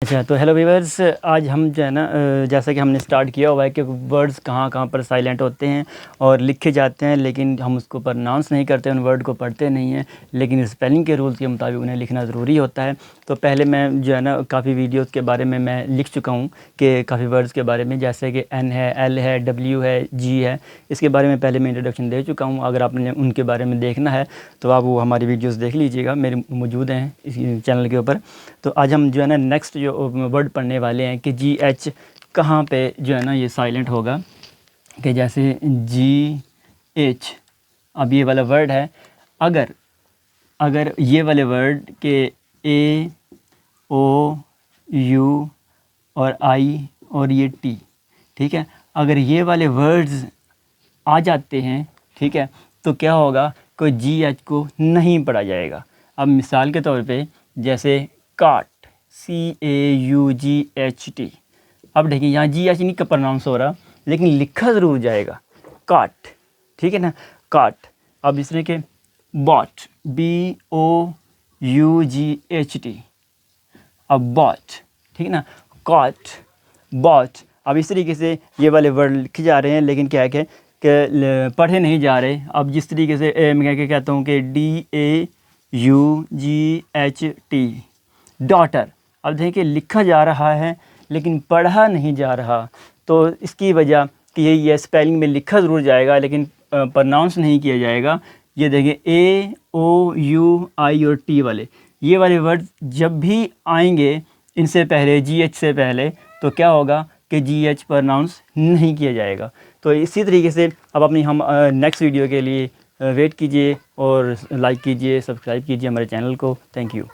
अच्छा, तो hello viewers, आज हम जो है ना जैसा कि हमने स्टार्ट किया हुआ है कि वर्ड्स कहाँ कहाँ पर साइलेंट होते हैं और लिखे जाते हैं, लेकिन हम उसको प्रोनाउंस नहीं करते, उन वर्ड को पढ़ते नहीं हैं, लेकिन स्पेलिंग के रूल्स के मुताबिक उन्हें लिखना ज़रूरी होता है। तो पहले मैं जो है ना काफ़ी वीडियोस के बारे में मैं लिख चुका हूँ कि काफ़ी वर्ड्स के बारे में, जैसे कि एन है, एल है, डब्ल्यू है, जी है, इसके बारे में पहले मैं इंट्रोडक्शन दे चुका हूँ। अगर आपने उनके बारे में देखना है तो आप वो हमारी वीडियोज़ देख लीजिएगा, मेरे मौजूद हैं इस चैनल के ऊपर। तो आज हम जो है ना नेक्स्ट जो वर्ड पढ़ने वाले हैं कि जी एच कहाँ पे जो है ना ये साइलेंट होगा, कि जैसे जी एच। अब ये वाला वर्ड है, अगर अगर ये वाले वर्ड के ए ओ यू और आई और ये टी, ठीक है, अगर ये वाले वर्ड्स आ जाते हैं, ठीक है, तो क्या होगा, कोई जी एच को नहीं पढ़ा जाएगा। अब मिसाल के तौर पे जैसे काट, CAUGHT। अब देखिए यहाँ जी एच नहीं का प्रोनाउंस हो रहा, लेकिन लिखा ज़रूर जाएगा काट, ठीक है ना, काट। अब इस तरह के बॉट, BOUGHT, अब बॉट, ठीक है ना, कॉट, बॉट। अब इस तरीके से ये वाले वर्ड लिखे जा रहे हैं, लेकिन क्या है कि पढ़े नहीं जा रहे। अब जिस तरीके से मैं क्या कहता हूँ कि DAUGHT, डॉटर। अब देखिए लिखा जा रहा है लेकिन पढ़ा नहीं जा रहा, तो इसकी वजह कि ये स्पेलिंग में लिखा ज़रूर जाएगा लेकिन प्रोनाउंस नहीं किया जाएगा। ये देखिए AOUI और T वाले, ये वाले वर्ड जब भी आएंगे इनसे पहले, GH से पहले, तो क्या होगा कि GH प्रोनाउंस नहीं किया जाएगा। तो इसी तरीके से अब अपनी हम नेक्स्ट वीडियो के लिए वेट कीजिए और लाइक कीजिए, सब्सक्राइब कीजिए हमारे चैनल को। Thank you.